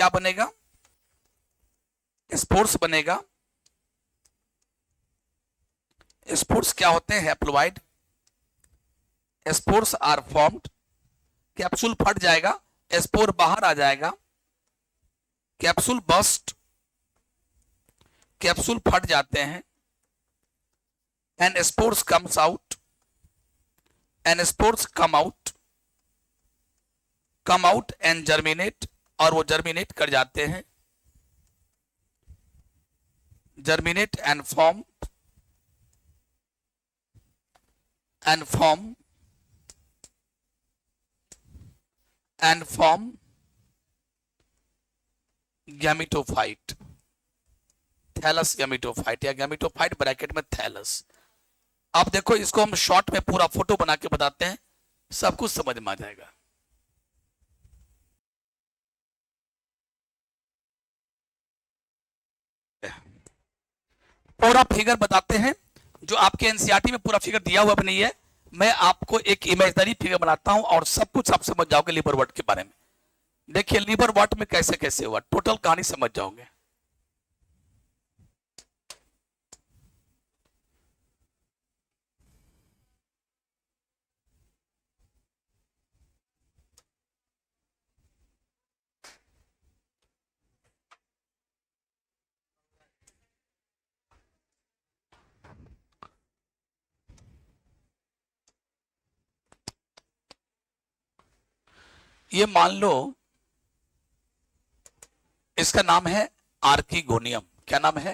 क्या बनेगा? स्पोर्स बनेगा। स्पोर्स क्या होते हैं? Haploid. Spores are formed. Capsule फट जाएगा, स्पोर बाहर आ जाएगा, कैप्सूल बस्ट, कैप्सूल फट जाते हैं, and spores comes out, and spores come out and germinate, और वो जर्मिनेट कर जाते हैं, germinate and form and form gametophyte, thallus gametophyte या गैमेटोफाइट ब्रैकेट में थैलस। अब देखो इसको हम शॉर्ट में पूरा फोटो बना के बताते हैं, सब कुछ समझ में आ जाएगा। पूरा फिगर बताते हैं, जो आपके एनसीईआरटी में पूरा फिगर दिया हुआ भी नहीं है। मैं आपको एक इमेजनरी फिगर बनाता हूं और सब कुछ आप समझ जाओगे लिवर वर्ट के बारे में। देखिए लिवर वर्ट में कैसे कैसे हुआ, टोटल कहानी समझ जाओगे। ये मान लो इसका नाम है आर्किगोनियम। क्या नाम है?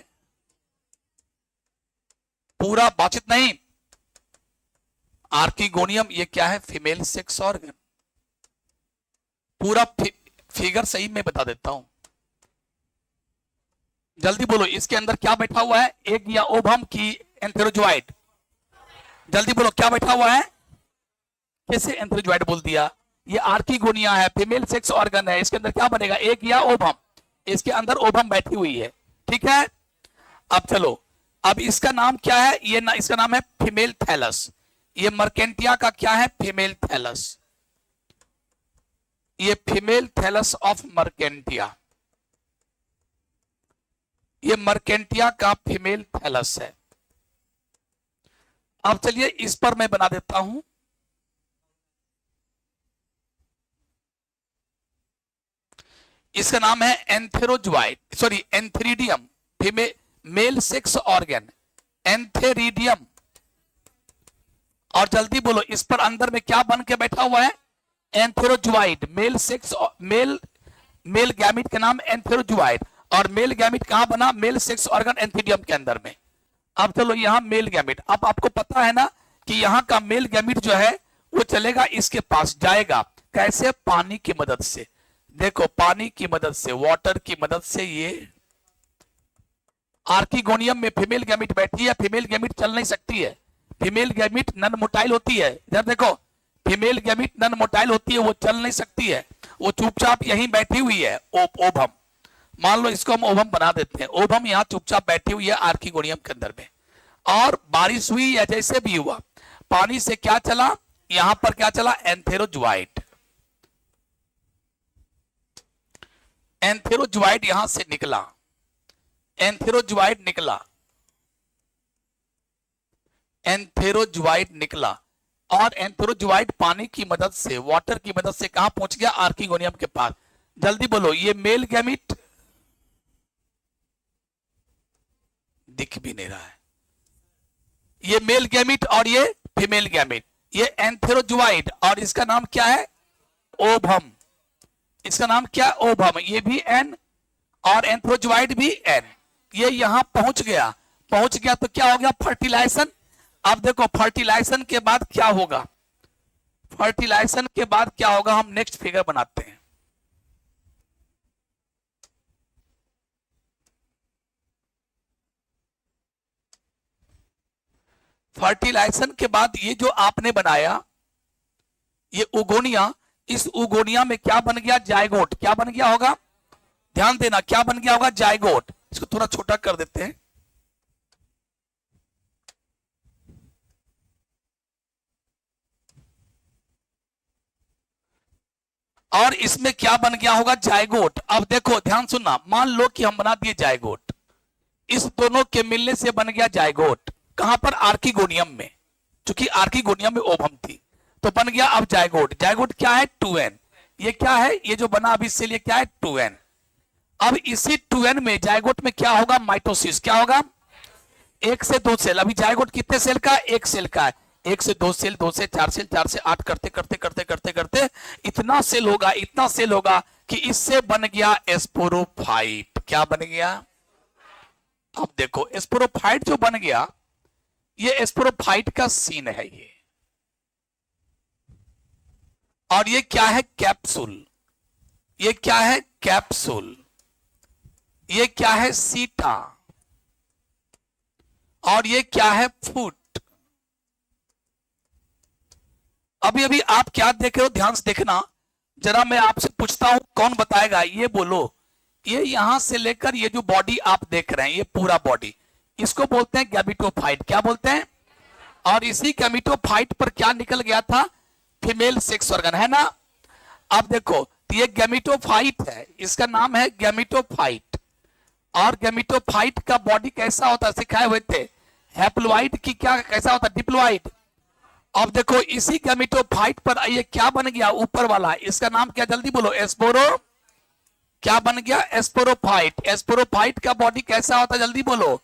पूरा बातचीत नहीं, आर्किगोनियम ये क्या है? Female sex organ. पूरा फिगर सही में बता देता हूं, जल्दी बोलो। इसके अंदर क्या बैठा हुआ है? एग या ओवम की एंथेरोजोइड। जल्दी बोलो क्या बैठा हुआ है? कैसे एंथेरोजोइड बोल दिया? ये आर्किगोनिया है, फीमेल सेक्स ऑर्गन है। इसके अंदर क्या बनेगा? एग या ओवम। इसके अंदर ओवम बैठी हुई है, ठीक है। अब चलो, अब इसका नाम क्या है? ये इसका नाम है फीमेल थैलस। ये मर्केंटिया का क्या है? Female thallus. ये फीमेल थैलस ऑफ मर्केंटिया, ये मर्केंटिया का फीमेल थैलस है। अब चलिए इस पर मैं बना देता हूं, इसका नाम है antherozoid, sorry antheridium, female male sex organ, antheridium. और जल्दी बोलो इस पर अंदर में क्या बन के बैठा हुआ है? एंथेरोजोइड, मेल सेक्स, मेल गैमिट का नाम एंथेरोजोइड। और मेल गैमिट कहां बना? मेल सेक्स ऑर्गन एंथेरिडियम के अंदर में। अब चलो यहां मेल गैमिट, अब आपको पता है ना कि यहां का मेल गैमिट जो है वो चलेगा इसके पास, जाएगा कैसे? पानी की मदद से। देखो पानी की मदद से, वाटर की मदद से ये आर्किगोनियम में फीमेल गैमिट बैठी है। फीमेल गैमिट चल नहीं सकती है, फीमेल गैमिट नन मोटाइल होती है। इधर देखो, फीमेल गैमिट नन मोटाइल होती है, वो चल नहीं सकती है, वो चुपचाप यहीं बैठी हुई है। ओभम, मान लो इसको हम ओभम बना देते हैं। ओभम यहाँ चुपचाप बैठी हुई है आर्किगोनियम के अंदर में। और बारिश हुई या जैसे भी हुआ, पानी से क्या चला? यहां पर क्या चला? एंथेरोजोइड। एंथेरोजोइड यहां से निकला, एंथेरोजोइड निकला, एंथेरोजोइड निकला। और एंथेरोजोइड पानी की मदद से, वाटर की मदद से कहां पहुंच गया? आर्किगोनियम के पास। जल्दी बोलो, ये मेल गैमिट दिख भी नहीं रहा है, ये मेल गैमिट और ये फीमेल गैमिट, ये एंथेरोजोइड। और इसका नाम क्या है? ओभम। इसका नाम क्या? ओभम। ये भी एन और एंथ्रोजोइड भी एन। ये यहां पहुंच गया, पहुंच गया तो क्या हो गया? फर्टिलाइजेशन। अब देखो फर्टिलाइजेशन के बाद क्या होगा? फर्टिलाइजेशन के बाद क्या होगा? हम नेक्स्ट फिगर बनाते हैं। फर्टिलाइजेशन के बाद ये जो आपने बनाया, ये उगोनिया, इस उगोनिया में क्या बन गया? जायगोट। क्या बन गया होगा? ध्यान देना, क्या बन गया होगा? जायगोट। इसको थोड़ा छोटा कर देते हैं। और इसमें क्या बन गया होगा, जायगोट। अब देखो ध्यान सुनना, मान लो कि हम बना दिए जायगोट, इस दोनों के मिलने से बन गया जायगोट। कहां पर, आर्किगोनियम में, क्योंकि आर्किगोनियम में ओवम थी तो बन गया अब जायगोट। जायगोट क्या है, 2n। ये क्या है, ये जो बना अभी इससे लिए क्या है, 2n। अब इसी 2n में जायगोट में क्या होगा, माइटोसिस। क्या होगा, 1 से 2 सेल। अभी जायगोट कितने सेल का, 1 सेल का है। 1 से 2 सेल, 2 से 4 सेल, 4 से 8 करते करते करते करते करते इतना सेल होगा, इतना सेल होगा कि इससे बन गया स्पोरोफाइट। क्या बन गया, अब देखो स्पोरोफाइट जो बन गया, ये स्पोरोफाइट का सीन है ये। और ये क्या है, कैप्सूल। ये क्या है, कैप्सूल। ये क्या है, सीटा। और ये क्या है, फुट। अभी अभी आप क्या देख रहे हो, ध्यान से देखना जरा। मैं आपसे पूछता हूं, कौन बताएगा, ये बोलो। ये यहां से लेकर ये जो बॉडी आप देख रहे हैं, ये पूरा बॉडी, इसको बोलते हैं गैमेटोफाइट। क्या बोलते हैं, और इसी गैमेटोफाइट पर क्या निकल गया था, फीमेल सेक्स ऑर्गन, है ना। अब देखो ये गैमेटोफाइट है, इसका नाम है गैमेटोफाइट। और गैमेटोफाइट का बॉडी कैसा होता है, सिखाए हुए थे, हैप्लोइड की क्या कैसा होता है, डिप्लोइड। अब देखो इसी गैमेटोफाइट पर ये क्या बन गया, ऊपर वाला, इसका नाम क्या, जल्दी बोलो, एस्पोरो। क्या बन गया, एस्पोरोफाइट। एस्पोरोफाइट का बॉडी कैसा होता है, जल्दी बोलो।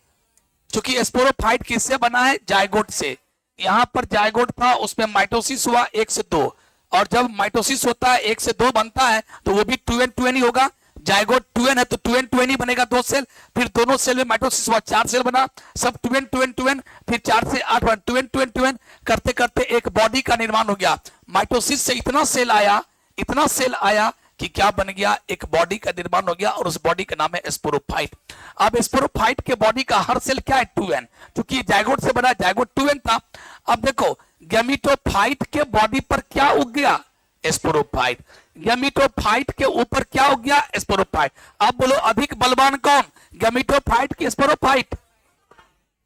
क्योंकि एस्पोरोफाइट किससे बना है, जायगोट से। यहां पर जायगोट था, उसमें माइटोसिस हुआ 1 से 2, और जब माइटोसिस होता है 1 से 2 बनता है तो वो भी 2n ही होगा। जायगोट 2n है तो 2n ही बनेगा, 2 सेल। फिर दोनों सेल में माइटोसिस हुआ, 4 सेल बना, सब 2n फिर 4 से 8 बना, 2n करते करते एक बॉडी का निर्माण हो गया। माइटोसिस से इतना सेल आया, इतना सेल आया कि क्या बन गया, एक बॉडी का निर्माण हो गया, और उस बॉडी का नाम है स्पोरोफाइट। अब स्पोरोफाइट के बॉडी का हर सेल क्या है, 2n, क्योंकि जायगोट से बना, जायगोट 2n था। अब देखो गैमेटोफाइट के बॉडी पर क्या उग गया, स्पोरोफाइट। गैमेटोफाइट के ऊपर क्या उग गया, स्पोरोफाइट। अब बोलो अधिक बलवान कौन, गैमेटोफाइट की स्पोरोफाइट।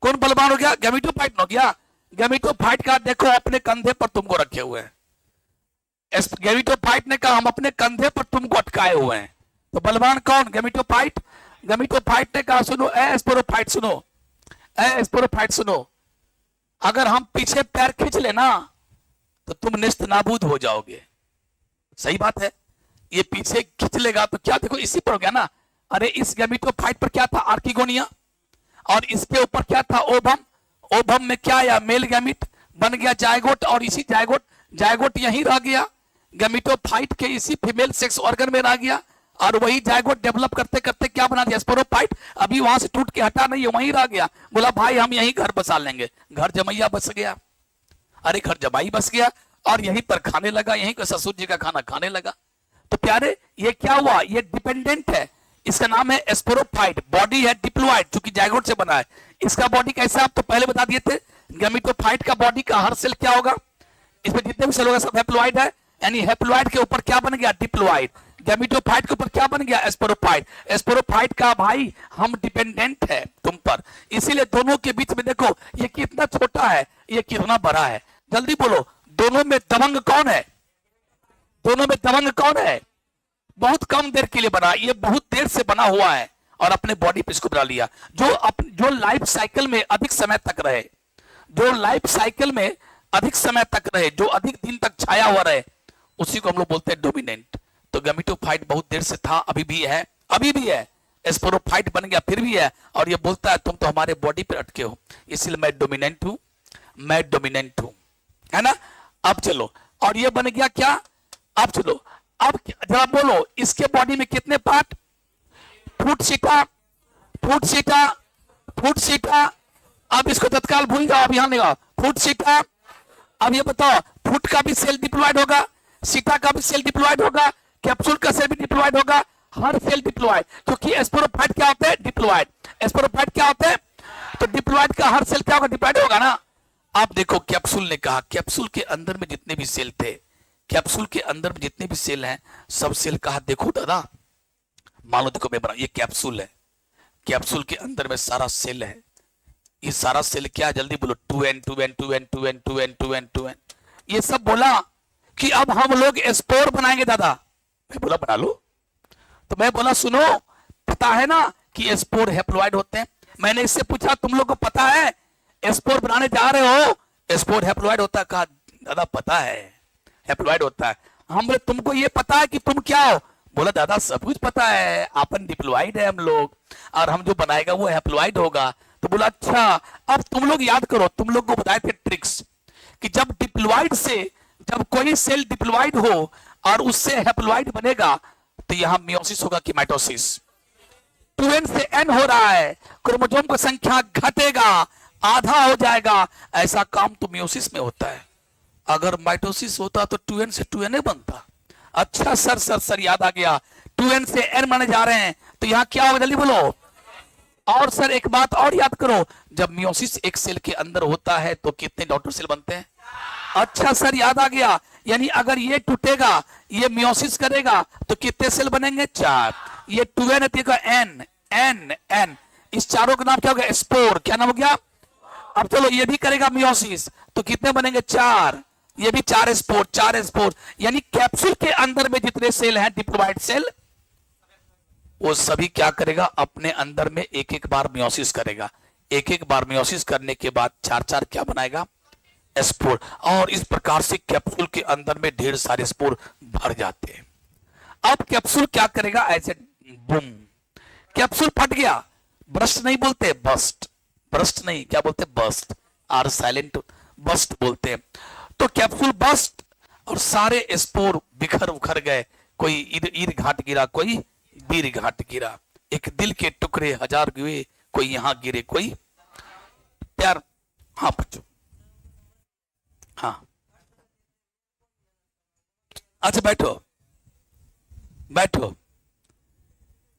कौन बलवान हो गया, गैमेटोफाइट हो गया। गैमेटोफाइट का देखो अपने कंधे पर तुमको रखे हुए हैं। गैमेटोफाइट ने कहा हम अपने कंधे पर तुमको अटकाए हुए हैं, तो बलवान कौन, गैमेटोफाइट। गैमेटोफाइट ने कहा सुनो ए स्पोरोफाइट, सुनो ए स्पोरोफाइट सुनो, अगर हम पीछे पैर खींच लेना तो तुम निस्त नाबूद हो जाओगे। सही बात है, ये पीछे खींच लेगा तो क्या, देखो इसी पर हो गया ना। अरे इस गैमेटोफाइट पर क्या था, आर्किगोनिया, और इसके ऊपर क्या था, ओवम। ओवम में क्या आया, मेल गैमिट, बन गया जायगोट, और इसी जायगोट यहीं रह गया, गैमेटोफाइट के इसी फीमेल सेक्स ऑर्गन में रह गया, और वही जायगोट डेवलप करते करते क्या बना दिया, स्पोरोफाइट। अभी वहां से टूट के हटा नहीं है, वहीं रह गया। बोला भाई हम यहीं घर बसा लेंगे, घर जमैया बस गया। अरे घर जमाई बस गया, और यहीं पर खाने लगा, यहीं पर ससुर जी का खाना खाने लगा। तो प्यारे ये क्या हुआ, ये डिपेंडेंट है, इसका नाम है स्पोरोफाइट। बॉडी है डिप्लोइड, चूंकि जायगोट से बना है। इसका बॉडी कैसा, आप तो पहले बता दिए थे, गैमेटोफाइट का बॉडी का हर सेल क्या होगा, इसमें जितने भी सेल होगा सब हैप्लोइड है, यानी हैप्लोइड के ऊपर क्या बन गया, डिप्लोइड। गैमेटोफाइट के ऊपर क्या बन गया, स्पोरोफाइट। स्पोरोफाइट का भाई हम डिपेंडेंट है तुम पर, इसीलिए दोनों के बीच में देखो ये कितना छोटा है, ये कितना बड़ा है, जल्दी बोलो। दोनों में दबंग कौन है, दोनों में दबंग कौन है, बहुत कम देर के लिए बना, ये बहुत देर से बना हुआ है, और अपने बॉडी पे इसको बना लिया। जो लाइफ साइकिल में अधिक समय तक रहे, जो लाइफ साइकिल में अधिक समय तक रहे, जो अधिक दिन तक छाया हुआ रहे, उसी को हम लोग बोलते हैं डोमिनेंट। तो गैमेटोफाइट बहुत देर से था, अभी भी है, अभी भी है। स्पोरोफाइट बन गया फिर भी है, और ये बोलता है तुम तो हमारे बॉडी पे अटके हो, इसलिए मैं डोमिनेंट हूं, मैं डोमिनेंट हूं, है ना। अब चलो, और ये बन गया क्या, अब चलो, अब जरा बोलो इसके बॉडी में कितने पार्ट, फुट सीटा, फुट सीटा, फुट सीटा। अब इसको तत्काल भूल जाओ, अब यहां नहीं, फुट सीटा। अब ये बताओ, फुट का भी सेल डिप्लॉयड होगा, सीटा का भी सेल डिप्लॉयड होगा, कैप्सूल का सेल भी डिप्लॉयड होगा, हर सेल डिप्लॉयड, क्योंकि स्पोरोफाइट क्या होता है, डिप्लॉयड। स्पोरोफाइट क्या होता है, तो डिप्लॉयड का हर सेल क्या होगा, डिप्लॉयड होगा ना। आप देखो कैप्सूल ने कहा, कैप्सूल के अंदर में जितने भी सेल थे, कैप्सूल के अंदर में जितने भी सेल हैं, सब सेल कहा देखो दादा, मान लो देखो मैं बना, ये कैप्सूल है, कैप्सूल के अंदर में सारा सेल है, ये सारा सेल क्या, जल्दी बोलो, 2n 2n 2n 2n 2n 2n 2n। ये सब बोला कि अब हम लोग स्पोर बनाएंगे दादा, मैं बोला बना लो। तो मैं बोला सुनो, पता है ना कि स्पोर हैप्लॉइड होते हैं। मैंने इससे पूछा तुम लोग को पता है स्पोर बनाने जा रहे हो स्पोर हैप्लॉइड होता है? कहा दादा पता है हैप्लॉइड होता है। हम बोले तुमको ये पता है कि तुम क्या हो? बोला दादा सब कुछ पता है, अपन डिप्लॉइड है हम लोग, और हम जो बनाएगा वो हैप्लॉइड होगा। तो बोला अच्छा, अब तुम लोग याद करो, तुम लोग को बताए थे ट्रिक्स कि जब डिप्लॉइड से, जब कोई सेल डिप्लॉइड हो और उससे हैप्लॉइड बनेगा तो यहां मियोसिस होगा कि माइटोसिस। 2n से n हो रहा है, क्रोमोसोम की संख्या घटेगा, आधा हो जाएगा, ऐसा काम तो मियोसिस में होता है। अगर माइटोसिस होता तो 2n से 2na बनता। अच्छा सर याद आ गया, 2n से n माने जा रहे हैं तो यहां क्या होगा जल्दी बोलो। और सर एक बात और याद करो, जब मियोसिस एक सेल के अंदर होता है तो कितने डॉटर सेल बनते हैं? अच्छा सर याद आ गया, यानी अगर ये टूटेगा, ये मियोसिस करेगा तो कितने सेल बनेंगे? 4। ये 2n n n n, इस चारों का नाम क्या हो गया? स्पोर। क्या नाम हो गया? अब चलो ये भी करेगा मियोसिस तो कितने बनेंगे? 4। ये भी 4 स्पोर, 4 स्पोर। यानी कैप्सूल के अंदर में जितने सेल हैं डिप्लॉइड सेल, वो सभी क्या करेगा? अपने अंदर में एक एक बार मियोसिस करेगा। एक एक बार मियोसिस करने के बाद 4 क्या बनाएगा? स्पोर। और इस प्रकार से कैप्सूल के अंदर में ढेर सारे स्पोर भर जाते हैं। अब कैप्सूल क्या करेगा? ऐसे बूम, कैप्सूल फट गया। ब्रस्ट नहीं बोलते, बस्ट। ब्रस्ट नहीं, क्या बोलते? बस्ट। आर साइलेंट, बस्ट बोलते हैं। तो कैप्सूल बस्ट और सारे स्पोर बिखर उखर गए। कोई ईर घाट गिरा, कोई बीर घाट गिरा। एक दिल के टुकड़े 1000 गिरे, कोई यहां गिरे, कोई प्यार। हाँ बच्चों, हाँ अच्छा बैठो बैठो।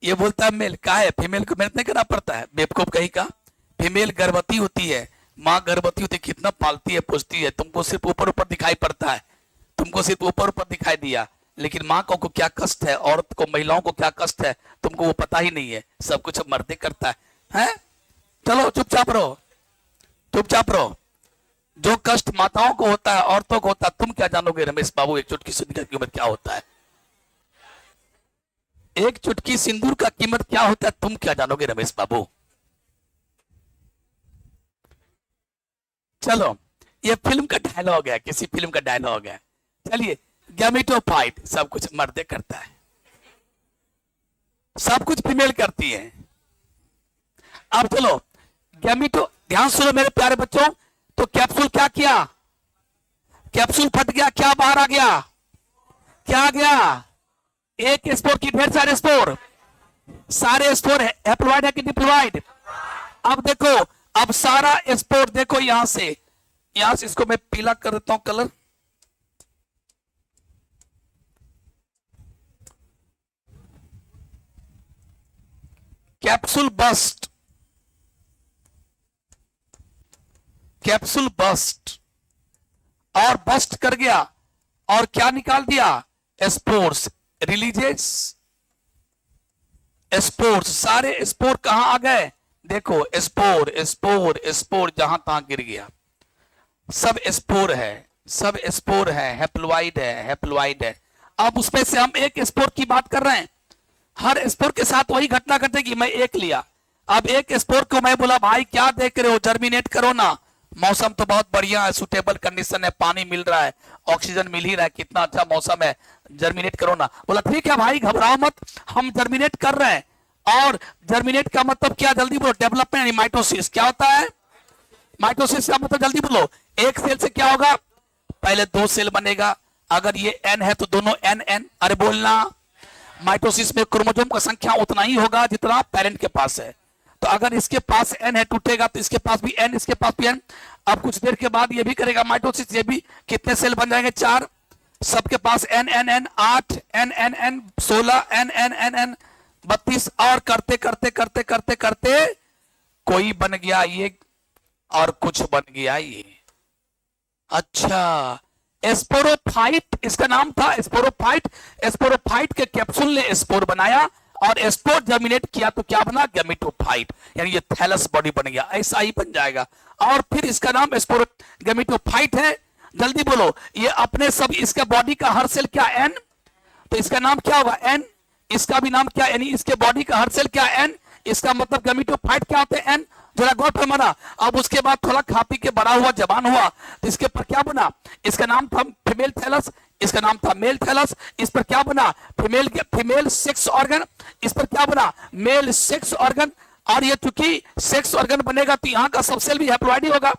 ये बोलता है मेल का है, फीमेल को मेहनत नहीं करना पड़ता है, बेवकूफ कहीं का। फीमेल गर्भवती होती है, माँ गर्भवती होती है, कितना पालती है, पूछती है। तुमको सिर्फ ऊपर ऊपर दिखाई पड़ता है, तुमको सिर्फ ऊपर ऊपर दिखाई दिया, लेकिन माँ को क्या कष्ट है, औरत को, महिलाओं को क्या कष्ट है, तुमको वो पता ही नहीं है। सब कुछ मर्दे करता है? चलो चुपचाप रहो, चुपचाप रहो। जो कष्ट माताओं को होता है, औरतों को होता है, तुम क्या जानोगे रमेश बाबू? एक चुटकी सिंदूर की कीमत क्या होता है? एक चुटकी सिंदूर का कीमत क्या होता है, तुम क्या जानोगे रमेश बाबू? चलो ये फिल्म का डायलॉग है, किसी फिल्म का डायलॉग है। चलिए, गैमेटोफाइट सब कुछ मर्दे करता है, सब कुछ फीमेल करती है। अब चलो गैमेटो, ध्यान सुनो मेरे प्यारे बच्चों। तो कैप्सूल क्या किया? कैप्सूल फट गया, क्या बाहर आ गया? क्या आ गया? एक स्पोर की ढेर सारे स्पोर। सारे स्पोर हैप्लॉइड है कि डिप्लॉइड? अब देखो, अब सारा स्पोर देखो यहां से इसको मैं पीला कर देता हूं colour. Capsule burst, capsule burst, और बस्ट कर गया और क्या निकाल दिया? Spores releases. स्पोर्स, सारे स्पोर कहां आ गए? देखो स्पोर स्पोर स्पोर, जहां तहां गिर गया। सब स्पोर है, सब स्पोर है, हैप्लॉइड है, हैप्लॉइड है। अब उसमें से हम एक स्पोर की बात कर रहे हैं। हर स्पोर के साथ वही घटना घटेगी। मैं एक लिया, अब एक स्पोर को मैं बोला भाई क्या देख रहे हो, जर्मिनेट करो ना। मौसम तो बहुत बढ़िया है, सुटेबल कंडीशन है, पानी मिल रहा है, ऑक्सीजन मिल ही रहा है, कितना अच्छा मौसम है, जर्मिनेट करो ना। बोला ठीक है भाई घबराओ मत, हम जर्मिनेट कर रहे हैं। और जर्मिनेट का मतलब क्या? जल्दी बोलो। डेवलपमेंट यानी माइटोसिस। क्या होता है माइटोसिस का मतलब? जल्दी बोलो। एक सेल से क्या होगा? पहले 2 सेल बनेगा। अगर ये n है तो दोनों n n, अरे बोलना। माइटोसिस में क्रोमोसोम का संख्या उतना ही होगा जितना पेरेंट के पास है। तो अगर इसके पास n है, टूटेगा तो इसके पास भी n, इसके पास भी n। अब कुछ देर के बाद ये भी करेगा माइटोसिस, ये भी। कितने सेल बन जाएंगे? 4। सबके पास n n n, 8 n n n, 16 n n n n, 32, और करते करते करते करते करते कोई बन गया ये और कुछ बन गया ये। अच्छा, स्पोरोफाइट इसका नाम था, स्पोरोफाइट। स्पोरोफाइट के कैप्सूल ने स्पोर बनाया और स्पोर जर्मिनेट किया तो क्या बना? गैमेटोफाइट, यानी ये थैलस बॉडी बन गया। ऐसा ही बन जाएगा। और फिर इसका नाम स्पोर गैमेटोफाइट है। जल्दी बोलो। ये अपने सब, इसका बॉडी का हर सेल क्या? n। तो इसका नाम क्या होगा? एन। इसका भी नाम क्या? यानी इसके बॉडी का हर सेल क्या? एन। इसका मतलब गैमेटोफाइट क्या होते हैं? एन। जरा गौर फरमाना। अब उसके बाद थोड़ा खा पी के बड़ा हुआ, जवान हुआ, तो इसके पर क्या बना? इसका नाम था फीमेल थैलस, इसका नाम था मेल थैलस। इस पर क्या बना? Female sex organ. इस पर क्या बना? Mail sex organ. और ये चूंकि सेक्स ऑर्गन बनेगा तो यहाँ का सब सेल भी हैप्लॉइड ही होगा।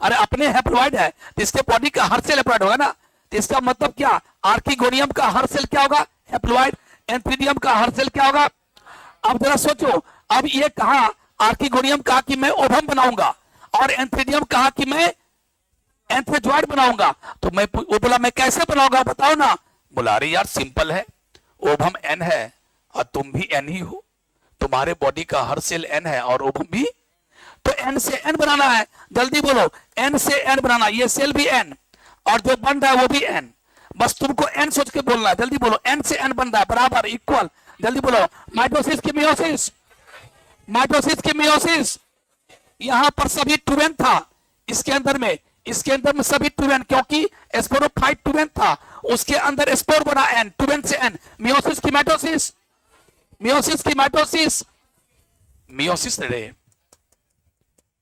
अरे अपने हैप्लॉइड है तो इसके बॉडी का हर सेल हैप्लॉइड होगा ना। तो इसका मतलब क्या? आर्किगोनियम का हर सेल क्या होगा? हैप्लॉइड। एंथ्रीडियम का हर सेल क्या होगा? अब जरा सोचो, अब ये कहा आर्किगोनियम कहा कि मैं ओवम बनाऊंगा और एंथ्रीडियम कहा कि मैं एंथ्रोजॉइड बनाऊंगा। तो मैं वो बोला मैं कैसे बनाऊंगा बताओ ना। बोला अरे यार सिंपल है, ओवम एन है और तुम भी एन ही हो, तुम्हारे बॉडी का हर सेल एन है और ओवम भी, तो एन से एन बनाना है। जल्दी बोलो, एन से एन बनाना। ये सेल भी एन और जो बन रहा है वो भी एन। बस तुमको एन सोच के बोलना है। जल्दी बोलो, एन से एन बन रहा है बराबर इक्वल। जल्दी बोलो, माइटोसिस की मियोसिस, माइटोसिस की मियोसिस। यहां पर सभी 2n था इसके अंदर में, इसके अंदर में सभी 2n, क्योंकि स्पोरोफाइट 2n था, उसके अंदर स्पोर बना n, 2n से n। मियोसिस की माइटोसिस, मियोसिस की माइटोसिस, मियोसिस रे।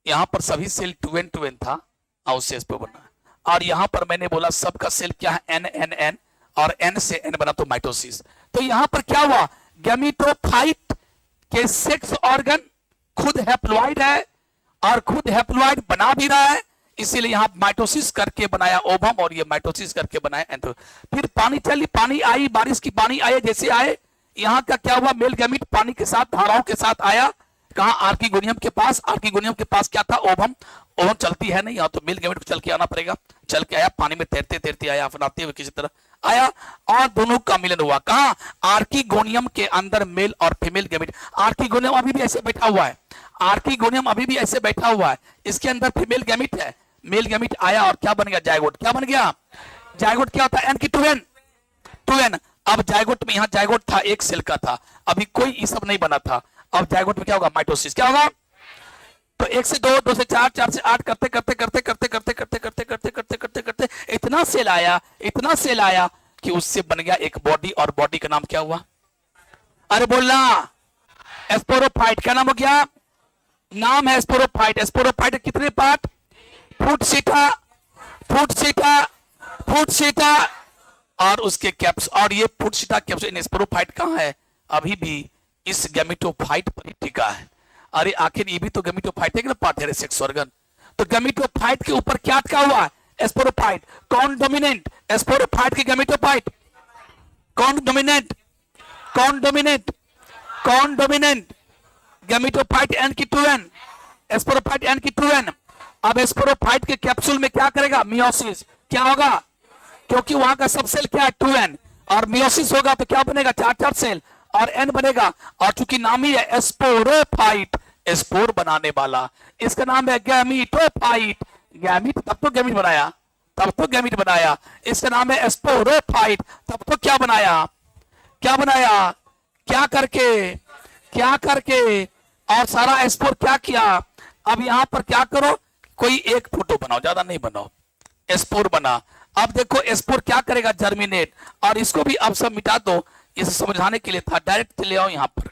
यहां पर सभी सेल 2n था और उससे स्पोर बना। और यहां पर मैंने बोला सबका सेल क्या है? n n n, और n से n बना तो माइटोसिस। तो यहां पर क्या हुआ? गैमेटोफाइट के सेक्स ऑर्गन खुद हैप्लॉइड है और खुद हैप्लॉइड बना भी रहा है, इसीलिए यहां माइटोसिस करके बनाया ओवम और ये माइटोसिस करके बनाया एंथ्रो। फिर पानी चली, पानी आई, बारिश की पानी आए जैसे आए, यहां का क्या हुआ? मेल गैमीट पानी के साथ धाराओं के साथ आया। कहा? आर्किगोनियम के पास। आर्किगोनियम के पास क्या था? ओवम। ओवम चलती है नहीं, यहाँ तो मेल गैमीट को चल के आना पड़ेगा। चल के आया, पानी में तैरते तैरते आया, अपनाते हुए किसी तरह आया और दोनों का मिलन हुआ। कहा? आर्किगोनियम के अंदर मेल और फीमेल गैमीट। आर्किगोनियम अभी भी ऐसे बैठा हुआ है, आर्किगोनियम अभी भी ऐसे बैठा हुआ है, इसके अंदर फीमेल गैमीट है। मेल गैमीट आया और क्या बन गया? जायगोट। क्या बन गया? जायगोट। क्या होता है? एन की 2n, 2n। अब जायगोट में, यहाँ जायगोट था, एक सेल का था, अभी कोई ये सब नहीं बना था। अब जायगोट में क्या होगा? माइटोसिस। क्या होगा? तो 1 से 2, 2 से 4, 4 से 8 करते करते करते करते करते करते करते करते करते करते करते इतना सेल आया, इतना सेल आया कि उससे बन गया एक बॉडी। और बॉडी का नाम क्या हुआ? अरे बोलना। स्पोरोफाइट। क्या नाम हो गया? नाम है स्पोरोफाइट। स्पोरोफाइट कितने पार्ट? फुट सीटा, फुट सीटा, फुट सीटा और उसके कैप्स। और ये फुट सीटा कैप्स स्पोरोफाइट कहां है? अभी भी इस गैमेटोफाइट पर ही टिका है। अरे आखिर ये भी तो गैमेटोफाइट है ना, पार्ट है सेक्स ऑर्गन। तो गैमेटोफाइट के ऊपर क्या अटका हुआ है? स्पोरोफाइट। कौन डोमिनेंट? स्पोरोफाइट की गैमेटोफाइट। कौन डोमिनेंट? कौन डोमिनेंट? कौन डोमिनेंट? गैमेटोफाइट एन की 2n, स्पोरोफाइट एन की 2n। अब स्पोरोफाइट के कैप्सूल में क्या करेगा? मियोसिस। क्या होगा? क्योंकि वहां का सब सेल क्या है? 2n। और मियोसिस होगा तो क्या बनेगा? 4 सेल और n बनेगा। और चूंकि नाम ही है स्पोरोफाइट, स्पोर बनाने वाला, इसका नाम है गैमेटोफाइट। गैमीट तब तो गैमीट बनाया, तब तो गैमीट बनाया। इसका नाम है स्पोरोफाइट, तब तो क्या बनाया? क्या बनाया? क्या करके? क्या करके? और सारा स्पोर क्या किया? अब यहां पर क्या करो? कोई एक फोटो बनाओ, ज्यादा नहीं बनाओ। स्पोर बना। अब देखो स्पोर क्या करेगा? जर्मिनेट। और इसको भी अब सब मिटा दो, इसे समझाने के लिए था, डायरेक्ट ले आओ यहां पर।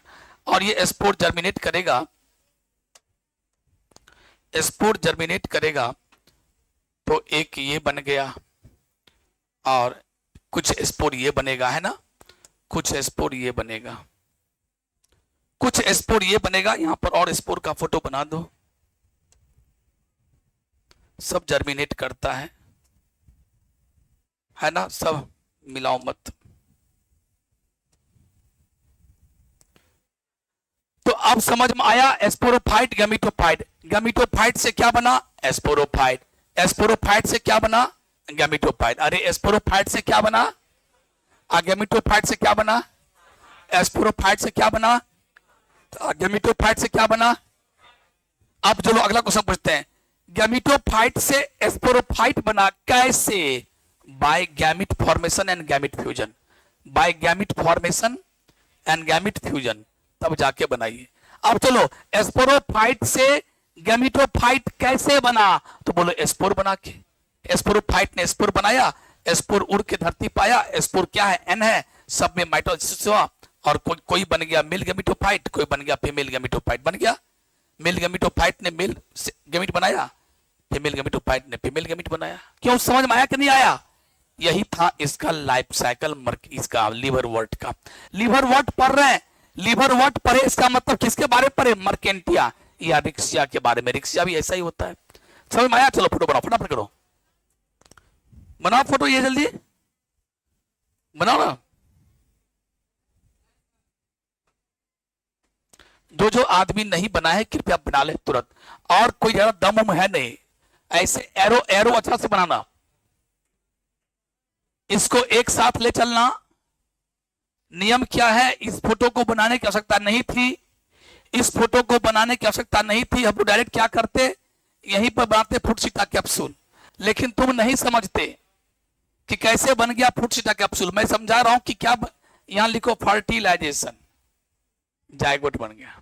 और ये स्पोर जर्मिनेट करेगा, स्पोर जर्मिनेट करेगा तो एक ये बन गया और कुछ स्पोर ये बनेगा, है ना? कुछ स्पोर ये बनेगा, कुछ स्पोर ये बनेगा। यहां पर और स्पोर का फोटो बना दो। सब जर्मिनेट करता है ना? सब मिलाओ मत। तो अब समझ में आया स्पोरोफाइट गैमेटोफाइट। गैमेटोफाइट से क्या बना? स्पोरोफाइट। स्पोरोफाइट से क्या बना? गैमेटोफाइट। अरे स्पोरोफाइट से क्या बना? गैमेटोफाइट से क्या बना? स्पोरोफाइट से क्या बना? गैमेटोफाइट से क्या बना? अब चलो अगला क्वेश्चन पूछते हैं। गैमेटोफाइट से स्पोरोफाइट बना कैसे? By gamete formation and gamete fusion. By gamete formation and gamete fusion, तब जाके बनाइए। अब चलो स्पोरोफाइट से गैमेटोफाइट कैसे बना? तो बोलो स्पोर बना के। स्पोरोफाइट ने स्पोर बनाया, स्पोर उड़ के धरती पाया। स्पोर क्या है? एन है, सब में माइटोसिस हुआ और कोई बन गया मेल गैमेटोफाइट, कोई बन गया फीमेल गैमेटोफाइट। बन गया मेल गैमेटोफाइट ने मेल गैमेट बनाया, फीमेल गैमेटोफाइट ने फीमेल गैमेट बनाया। क्यों, समझ में आया कि नहीं आया? यही था इसका लाइफ साइकिल, इसका लिवर वर्ट का। लिवर वर्ट पढ़ रहे हैं, लिवर वर्ट पढ़े इसका मतलब किसके बारे में पढ़े? मर्केंटिया या रिक्सिया के बारे में। रिक्सिया भी ऐसा ही होता है। समझ में आया? चलो फोटो बनाओ, फटाफट करो, बनाओ फोटो, ये जल्दी बनाओ ना। जो आदमी नहीं बना है कृपया बना ले तुरंत। और कोई ज्यादा दम है नहीं, ऐसे एरो एरो अच्छा से बनाना, इसको एक साथ ले चलना। नियम क्या है? इस फोटो को बनाने की आवश्यकता नहीं थी, इस फोटो को बनाने की आवश्यकता नहीं थी। हम डायरेक्ट क्या करते, यहीं पर बनाते फ्रूटसीटा कैप्सूल। लेकिन तुम नहीं समझते कि कैसे बन गया फ्रूटसीटा कैप्सूल। मैं समझा रहा हूं कि क्या यहां लिखो फर्टिलाइजेशन, जायगोट बन गया।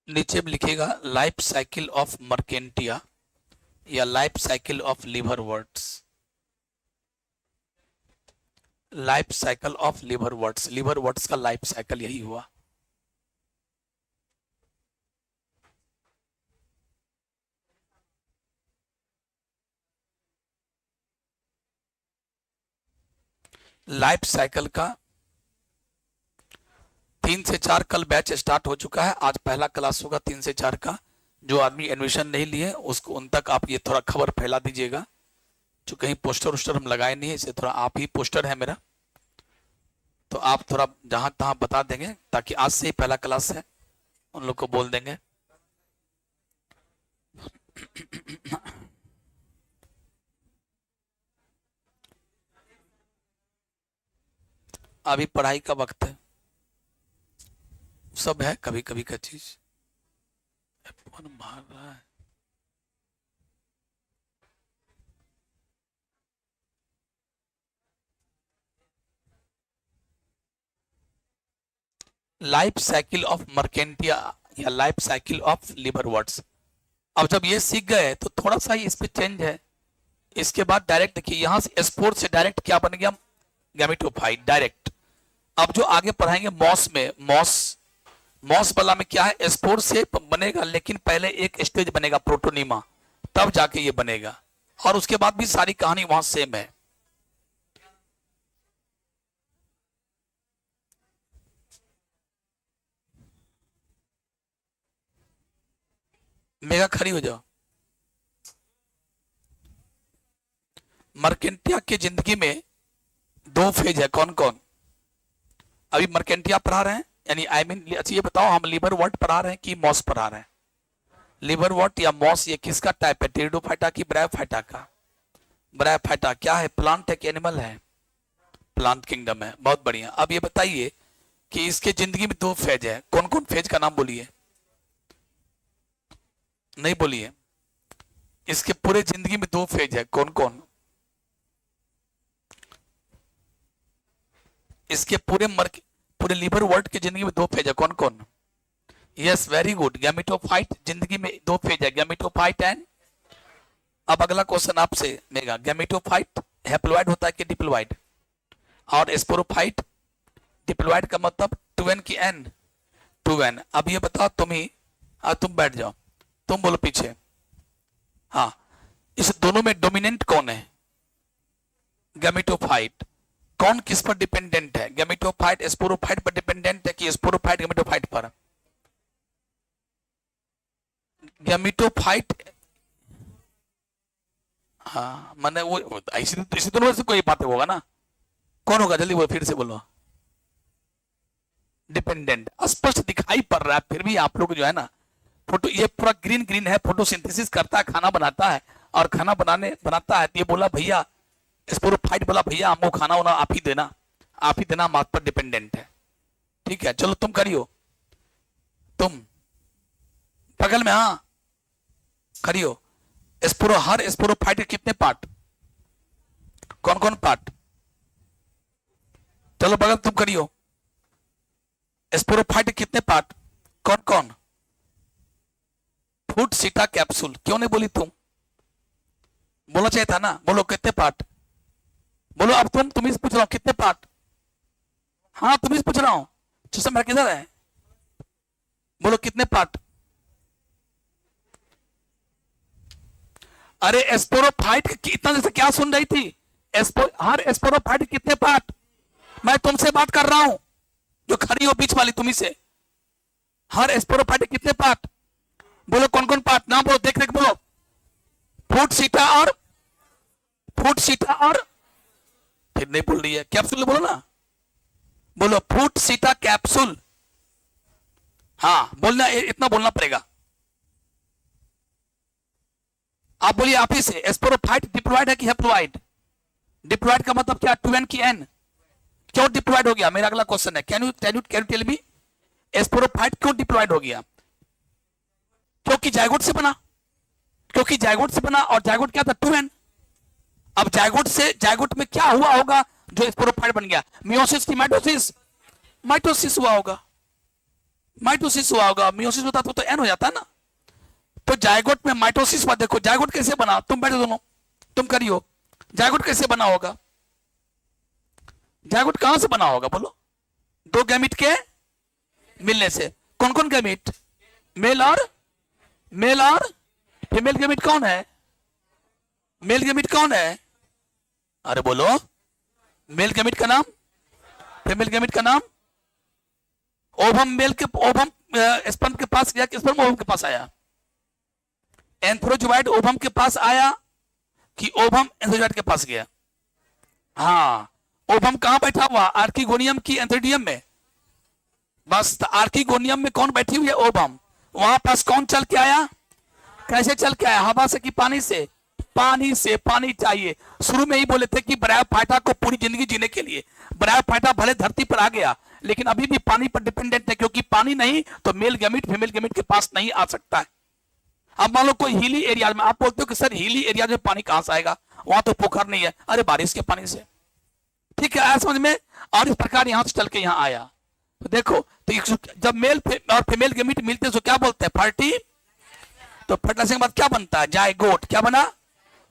नीचे में लिखेगा लाइफ साइकिल ऑफ मर्केंटिया या life cycle of liverworts. Life cycle of liverworts, liverworts का लाइफ साइकिल यही हुआ। लाइफ साइकिल का 3 से 4 कल बैच स्टार्ट हो चुका है, आज पहला क्लास होगा 3 से 4 का। जो आदमी एडमिशन नहीं लिए उसको उन तक आप ये थोड़ा खबर फैला दीजिएगा। जो कहीं पोस्टर वोस्टर हम लगाए नहीं है, इसे थोड़ा आप ही, पोस्टर है मेरा, तो आप थोड़ा जहां तहां बता देंगे ताकि आज से ही पहला क्लास है, उन लोग को बोल देंगे। अभी पढ़ाई का वक्त है, सब है, कभी कभी का चीज। F1 मार रहा है। लाइफ साइकिल ऑफ मर्केंटिया या लाइफ साइकिल ऑफ लिवरवर्ट्स। अब जब ये सीख गए तो थोड़ा सा ही इस पे चेंज है। इसके बाद डायरेक्ट देखिए यहां से स्पोर से डायरेक्ट क्या बन गया, गैमेटोफाइट डायरेक्ट। अब जो आगे पढ़ाएंगे मॉस में, मॉस वाला में क्या है, स्पोर से बनेगा लेकिन पहले एक स्टेज बनेगा प्रोटोनीमा, तब जाके ये बनेगा, और उसके बाद भी सारी कहानी वहां सेम है। मेगा खड़ी हो जाओ। मर्केंटिया की जिंदगी में दो फेज है, कौन कौन? अभी मर्केंटिया पढ़ा रहे हैं, यानी आई मीन अच्छा ये बताओ हम लिवर वॉट पढ़ा रहे हैं कि मॉस पढ़ा रहे हैं? लिवर वॉट या मॉस ये किसका टाइप है, टेरिडोफाइटा की ब्रायोफाइटा का? ब्रायोफाइटा क्या है, प्लांट है कि एनिमल है? प्लांट किंगडम है, बहुत बढ़िया। अब ये बताइए कि इसके जिंदगी में दो फेज है, कौन कौन फेज का नाम बोलिए? नहीं बोलिए। इसके पूरे जिंदगी में दो फेज है, कौन कौन? इसके पूरे लिवर वर्ल्ड की जिंदगी में दो फेज है, कौन कौन? यस वेरी गुड, गैमेटोफाइट जिंदगी में दो फेज है, गैमेटोफाइट एंड। अब अगला क्वेश्चन आपसे मेगा, गैमेटोफाइट हैप्लॉइड होता है कि डिप्लॉइड? और स्पोरोफाइट, डिप्लॉइड का मतलब 2n की n, 2n। अब ये बताओ तुम ही, तुम बैठ जाओ, तुम बोलो पीछे। हाँ, इस दोनों में डोमिनेंट कौन है? गैमेटोफाइट। कौन किस पर डिपेंडेंट है? गैमेटोफाइट स्पोरोफाइट पर डिपेंडेंट है कि स्पोरोफाइट गैमेटोफाइट पर? गैमेटोफाइट, हाँ मैंने वो इसी दोनों से कोई बात होगा ना, कौन होगा जल्दी बोलो, फिर से बोलो। डिपेंडेंट स्पष्ट दिखाई पड़ रहा है, फिर भी आप लोग जो है ना, फोटो ये पूरा ग्रीन ग्रीन है, फोटोसिंथेसिस करता है, खाना बनाता है, और खाना बनाता है। ये बोला भैया स्पोरोफाइट, बोला भैया हमको खाना वाना आप ही देना, आप ही देना, हम आप पर डिपेंडेंट है। ठीक है चलो तुम करियो, तुम बगल में, हाँ करियो। हर स्पोरोफाइट के कितने पार्ट, कौन कौन पार्ट? चलो बगल तुम करियो, स्पोरोफाइट के कितने पार्ट, कौन कौन? फूड सीटा कैप्सूल, क्यों नहीं बोली तुम? बोलना चाहिए था ना, बोलो कितने पार्ट, बोलो। अब तुम ही पूछ रहा हूं कितने पार्ट, हाँ तुम ही पूछ रहा हूं, चश्मा किधर है, बोलो कितने पार्ट? अरे स्पोरोफाइट इतना जैसे क्या सुन रही थी, हर स्पोरोफाइट कितने पार्ट? मैं तुमसे बात कर रहा हूं, जो खड़ी हो बीच वाली तुम्ही से। हर स्पोरोफाइट कितने पार्ट, बोलो कौन कौन पार्ट, ना बोलो, देख देख बोलो। फूड सीटा और फिर नहीं बोल रही है, कैप्सूल बोलो ना, बोलो फूड सीटा कैप्सूल। हाँ बोलना, इतना बोलना पड़ेगा। आप बोलिए आप ही से, स्पोरोफाइट डिप्लॉइड है कि हैप्लॉइड? डिप्लॉइड का मतलब क्या, 2n की n। क्यों डिप्लॉइड हो गया, मेरा अगला क्वेश्चन है, can you tell me sporophyte क्यों डिप्लॉइड हो गया? क्योंकि जायगोट से बना, और जायगोट क्या था, 2n। अब जायगोट में क्या हुआ होगा जो स्पोरोफाइट बन गया? मियोसिस की माइटोसिस? माइटोसिस हुआ होगा, मियोसिस होता तो n हो जाता ना। तो जायगोट में माइटोसिस हुआ, देखो जायगोट कैसे बना, तुम बैठो दोनों, तुम करियो, जायगोट कैसे बना होगा? जायगोट कहां से बना होगा बोलो? दो गैमिट के मिलने से। कौन कौन गैमिट? मेल और फीमेल गैमिट कौन है? मेल गैमिट कौन है? अरे बोलो, मेल गैमिट का नाम, फीमेल गैमिट का नाम। ओवम स्पर्म के पास गया कि स्पर्म ओवम के पास आया? एंथ्रोजोइड ओवम के पास आया कि ओवम एंथ्रोजोइड के पास गया? हाँ, ओवम कहां बैठा हुआ, आर्किगोनियम की एंथ्रोडियम में। बस आर्किगोनियम में कौन बैठी हुई है, ओवम। वहां पास कौन चल के आया, कैसे चल के आया, हवा से कि पानी से? पानी चाहिए। शुरू में ही बोले थे कि ब्रायोफाइटा को पूरी जिंदगी जीने के लिए, ब्रायोफाइटा भले धरती पर आ गया लेकिन अभी भी पानी पर डिपेंडेंट है, क्योंकि पानी नहीं तो मेल गैमिट फीमेल गैमिट के पास नहीं आ सकता है। अब मान लो कोई हिली एरिया में, आप बोलते हो कि सर हिली एरिया में पानी कहां से आएगा, वहां तो पोखर नहीं है। अरे बारिश के पानी से, ठीक है, आया समझ में। और इस प्रकार यहां से चल के यहां आया, तो देखो, तो जब मेल और फीमेल गैमीट मिलते हैं तो क्या बोलते हैं? फर्टी। तो फर्टिलाइजेशन के बाद क्या बनता है? जायगोट। क्या बना?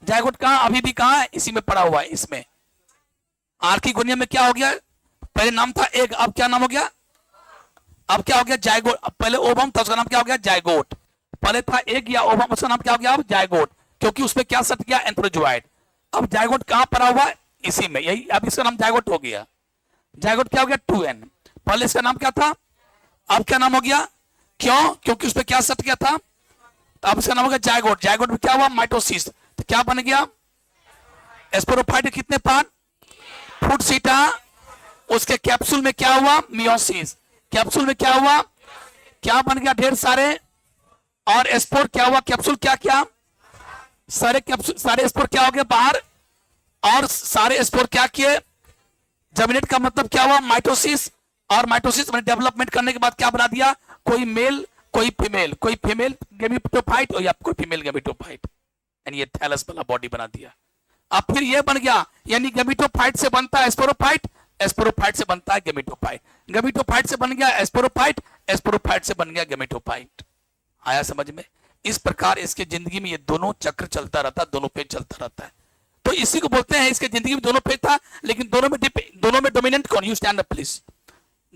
जायगोट। कहाँ? अभी भी कहाँ है? इसी में पड़ा हुआ है, इसमें। आर्किगोनिया में क्या हो गया? पहले नाम था एग, अब क्या नाम हो गया? अब क्या हो गया? जायगोट। पहले ओवम था, उसका नाम क्या हो गया? जायगोट। पहले था एग या ओवम, उसका नाम क्या हो गया? अब जायगोट, क्योंकि उसमें क्या सट गया? एंथ्रोजोआइड। अब जायगोट कहाँ पड़ा हुआ है? इसी में, यही। अब इसका नाम जायगोट हो गया। जायगोट क्या हो गया? 2n। पहले इसका नाम क्या था? अब क्या नाम हो गया? क्यों? क्योंकि उसमें क्या सट गया था? तो अब इसका नाम हो गया जायगोट। जायगोट में क्या हुआ? माइटोसिस। तो क्या बन गया? स्पोरोफाइट। कितने पार्ट? फ्रूट सीटा। उसके कैप्सूल में क्या हुआ? मियोसिस। कैप्सूल में क्या हुआ? क्या बन गया? ढेर सारे। और स्पोर क्या हुआ? कैप्सूल क्या क्या? सारे कैप्सूल, सारे स्पोर क्या हो गए? बाहर। और सारे स्पोर क्या किए? जर्मिनेट का मतलब क्या हुआ? माइटोसिस। और माइटोसिस में डेवलपमेंट करने के बाद क्या बना दिया? कोई मेल, कोई फीमेल, कोई फीमेल गैमेटोफाइट और या कोई फीमेल गैमेटोफाइट, यानी ये थैलस वाला बॉडी बना दिया। अब फिर ये बन गया, यानी गैमेटोफाइट से बनता है स्पोरोफाइट, स्पोरोफाइट से बनता है गैमेटोफाइट, गैमेटोफाइट से बन गया स्पोरोफाइट, स्पोरोफाइट से बन गया गैमेटोफाइट। आया समझ में? इस प्रकार इसके जिंदगी में ये दोनों चक्र चलता रहता है, दोनों पेज चलता रहता है। तो इसी को बोलते हैं, इसके जिंदगी में दोनों पेज था, लेकिन दोनों में डोमिनेंट कौन? You stand up please.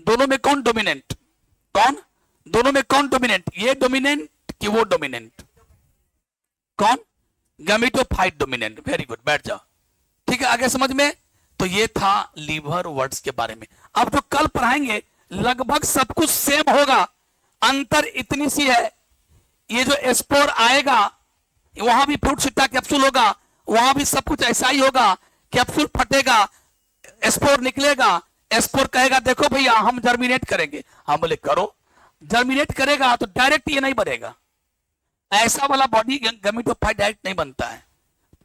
दोनों में कौन डोमिनेंट? कौन? दोनों में कौन डोमिनेंट? ये डोमिनेंट कि वो डोमिनेंट? कौन? Gametophyte dominant. वेरी गुड, बैठ जाओ। ठीक है, आगे समझ में? तो ये था लीवर वर्ड्स के बारे में। अब जो कल पढ़ाएंगे लगभग सब कुछ सेम होगा, अंतर इतनी सी है, ये जो स्पोर आएगा वहां भी फ्रूट सीटा कैप्सूल होगा, वहां भी सब कुछ ऐसा ही होगा। कैप्सूल फटेगा, स्पोर निकलेगा, स्पोर कहेगा देखो भैया हम जर्मिनेट करेंगे। हम बोले करो। जर्मिनेट करेगा तो डायरेक्ट ये नहीं बनेगा, ऐसा वाला बॉडी गैमेटोफाइट डायरेक्ट नहीं बनता है।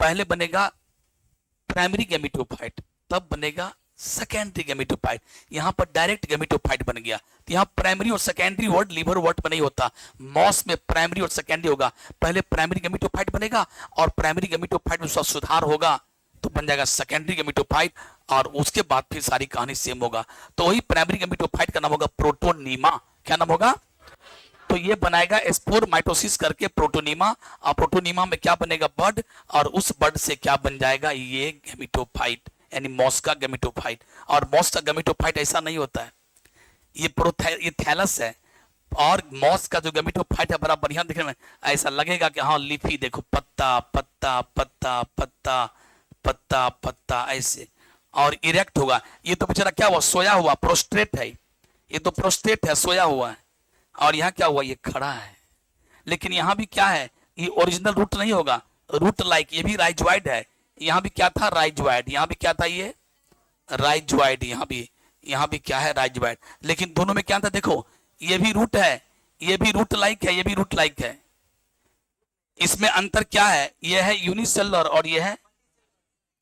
पहले बनेगा प्राइमरी गैमेटोफाइट, तब बनेगा सेकेंडरी गैमेटोफाइट। यहां पर डायरेक्ट गैमेटोफाइट बन गया। तो यहां प्राइमरी और सेकेंडरी वर्ड लीवर वर्ड पर नहीं होता, मॉस में प्राइमरी और सेकेंडरी होगा। पहले प्राइमरी गैमेटोफाइट बनेगा और प्राइमरी गैमेटोफाइट में सुधार होगा तो बन जाएगा सेकेंडरी गैमेटोफाइट, और उसके बाद फिर सारी कहानी सेम होगा। तो वही प्राइमरी गैमेटोफाइट का नाम होगा प्रोटोनीमा। क्या नाम होगा? तो ये बनाएगा स्पोर माइटोसिस करके प्रोटोनीमा, और प्रोटोनीमा में क्या बनेगा? बर्ड, और उस बर्ड से क्या बन जाएगा? ये गैमेटोफाइट, यानी मॉस का गैमेटोफाइट। और मॉस का गैमेटोफाइट ऐसा नहीं होता है, ये थैलस है। और मॉस का जो गैमेटोफाइट है बड़ा बढ़िया दिखने में, ऐसा लगेगा कि हाँ लीफी, देखो पत्ता पत्ता पत्ता पत्ता पत्ता पत्ता ऐसे, और इरेक्ट होगा। ये तो बेचारा क्या हुआ? सोया हुआ, प्रोस्ट्रेट है। ये तो प्रोस्ट्रेट है, सोया हुआ है। और यहाँ क्या हुआ? ये खड़ा है। लेकिन यहाँ भी क्या है? ये ओरिजिनल रूट नहीं होगा, रूट लाइक। ये भी राइजोइड है। यहाँ भी क्या था? राइजोइड। यहाँ भी क्या था? ये राइजोइड। यहाँ भी क्या है? राइजोइड। लेकिन दोनों में क्या था? देखो, ये भी रूट है, ये भी रूट लाइक है, ये भी रूट लाइक है। इसमें अंतर क्या है? ये है यूनिसेलुलर और ये है,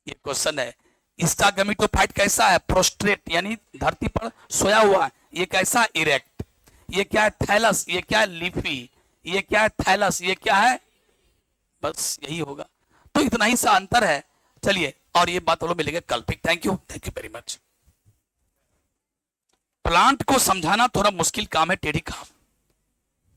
ये क्वेश्चन है। इसका गैमेटोफाइट कैसा है? प्रोस्ट्रेट, यानी धरती पर सोया हुआ। ये कैसा? इरेक्ट। ये क्या है? थैलस। ये क्या है? लीफी। ये क्या है? थैलस। ये क्या है? बस यही होगा। तो इतना ही सा अंतर है। चलिए, और ये बात लोग मिलेंगे कल। ठीक, thank you very much. Plant को समझाना थोड़ा मुश्किल काम है, टेढ़ी काम।